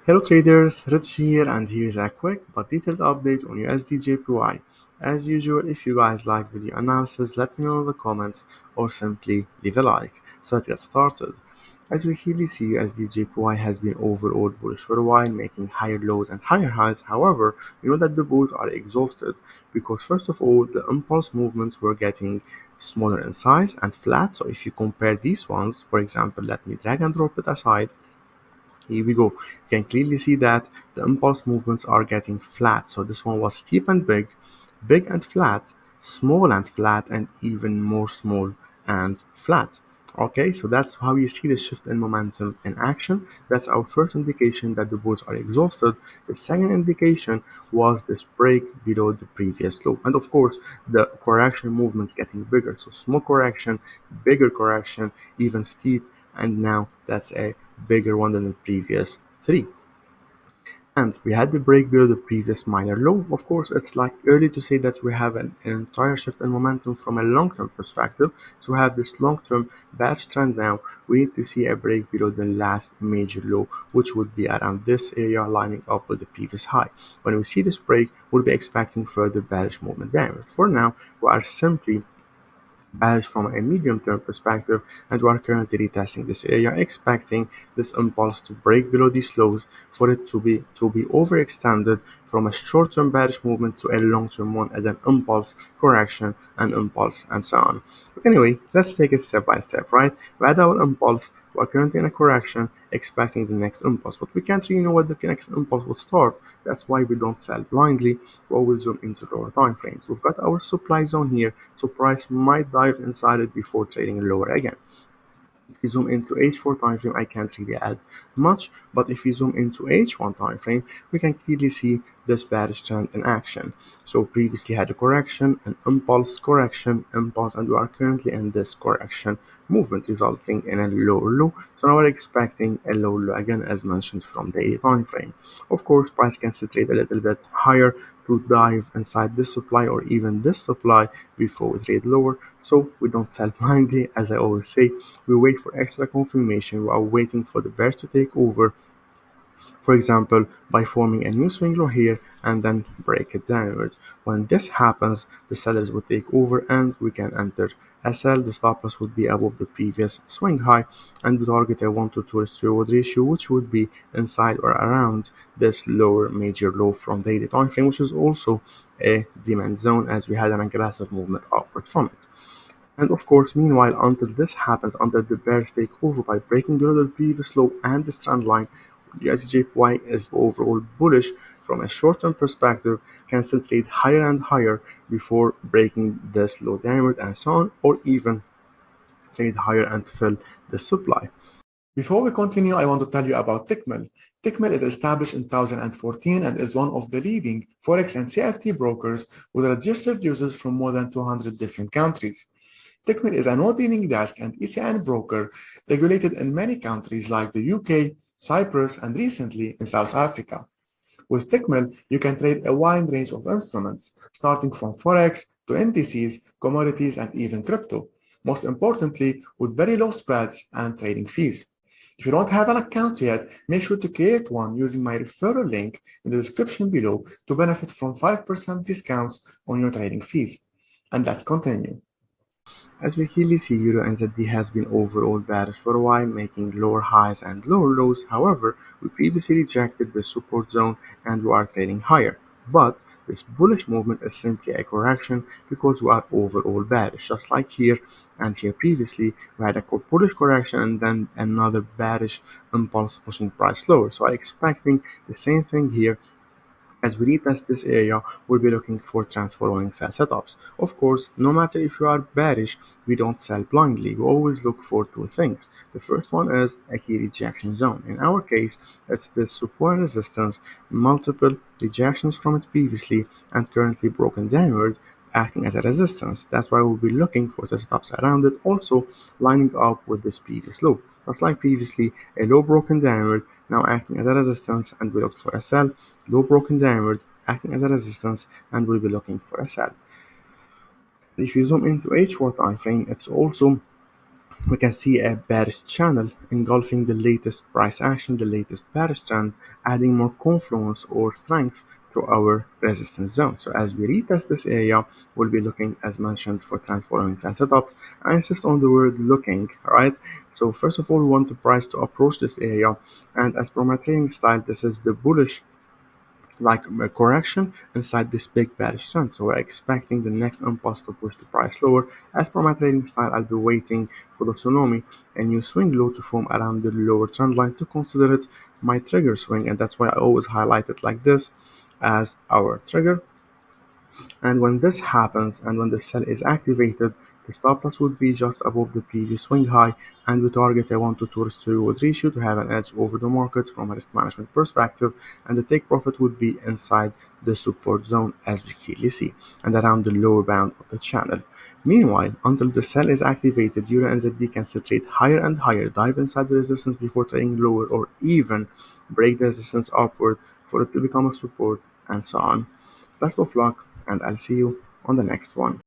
Hello traders, Rich here, and here's a quick but detailed update on USDJPY. As usual, if you guys like video analysis, let me know in the comments or simply leave a like. So let's get started. As we clearly see, USDJPY has been overall bullish for a while, making higher lows and higher highs. However, you know that the bulls are exhausted because first of all, the impulse movements were getting smaller in size and flat. So if you compare these ones, for example, let me drag and drop it aside. Here we go. You can clearly see that the impulse movements are getting flat. So this one was steep and big, big and flat, small and flat, and even more small and flat. Okay, so that's how you see the shift in momentum in action. That's our first indication that the bulls are exhausted. The second indication was this break below the previous low. And of course, the correction movements getting bigger. So small correction, bigger correction, even steep, and now that's a bigger one than the previous three. And we had the break below the previous minor low. Of course, it's like early to say that we have an entire shift in momentum from a long-term perspective. To have this long-term bearish trend now, we need to see a break below the last major low, which would be around this area lining up with the previous high. When we see this break, we'll be expecting further bearish movement downward. For now, we are simply bearish from a medium-term perspective, and we are currently retesting this area, expecting this impulse to break below these lows for it to be overextended from a short-term bearish movement to a long-term one as an impulse correction and impulse and so on. But anyway, let's take it step by step, right? We had our impulse. We're currently in a correction, expecting the next impulse, but we can't really know what the next impulse will start. That's why we don't sell blindly. We always zoom into lower time frames. We've got our supply zone here, so price might dive inside it before trading lower again. If you zoom into H4 time frame, I can't really add much, but if you zoom into H1 time frame, we can clearly see this bearish trend in action. So previously had a correction, an impulse, correction, impulse, and we are currently in this correction movement, resulting in a lower low. So now we're expecting a low low again, as mentioned from daily time frame. Of course, price can still trade a little bit higher to dive inside this supply or even this supply before we trade lower. So we don't sell blindly, as I always say. We wait for extra confirmation. We are waiting for the bears to take over, for example, by forming a new swing low here and then break it downwards. When this happens, the sellers will take over and we can enter a sell. The stop loss would be above the previous swing high, and we target a 1 to 2 risk reward ratio, which would be inside or around this lower major low from daily time frame, which is also a demand zone, as we had an aggressive movement upward from it. And of course, meanwhile, until this happens, until the bears take over by breaking below the previous low and this trend line, USDJPY is overall bullish from a short-term perspective, can still trade higher and higher before breaking this low downward and so on, or even trade higher and fill the supply. Before we continue, I want to tell you about Tickmill. Tickmill is established in 2014 and is one of the leading Forex and CFD brokers with registered users from more than 200 different countries. Tickmill is a no-dealing desk and ECN broker regulated in many countries like the UK, Cyprus, and recently in South Africa. With Tickmill, you can trade a wide range of instruments, starting from Forex to indices, commodities, and even crypto. Most importantly, with very low spreads and trading fees. If you don't have an account yet, make sure to create one using my referral link in the description below to benefit from 5% discounts on your trading fees. And let's continue. As we clearly see, EURNZD has been overall bearish for a while, making lower highs and lower lows. However, we previously rejected the support zone and we are trading higher. But this bullish movement is simply a correction because we are overall bearish. Just like here and here previously, we had a bullish correction and then another bearish impulse pushing price lower. So I'm expecting the same thing here. As we retest this area, we'll be looking for trend following sell setups. Of course, no matter if you are bearish, we don't sell blindly. We always look for two things. The first one is a key rejection zone. In our case, it's this support and resistance, multiple rejections from it previously and currently broken downward, acting as a resistance. That's why we'll be looking for setups around it, also lining up with this previous low. Just like previously, a low broken downward, now acting as a resistance, and we looked for a sell. Low broken downward, acting as a resistance, and we'll be looking for a sell. If you zoom into H4 time frame, it's also we can see a bearish channel engulfing the latest price action, the latest bearish trend, adding more confluence or strength to our resistance zone. So as we retest this area, we'll be looking, as mentioned, for trend following trend setups. I insist on the word looking, right? So first of all, we want the price to approach this area, and as per my trading style, this is the bullish like a correction inside this big bearish trend. So we're expecting the next impulse to push the price lower. As per my trading style, I'll be waiting for the tsunami, a new swing low to form around the lower trend line to consider it my trigger swing, and that's why I always highlight it like this as our trigger. And when this happens and when the sell is activated, the stop loss would be just above the previous swing high, and we target a 1 to 2 risk to reward ratio to have an edge over the market from a risk management perspective, and the take profit would be inside the support zone as we clearly see, and around the lower bound of the channel. Meanwhile, until the sell is activated, EURNZD can still trade higher and higher, dive inside the resistance before trading lower, or even break the resistance upward for it to become a support, and so on. Best of luck, and I'll see you on the next one.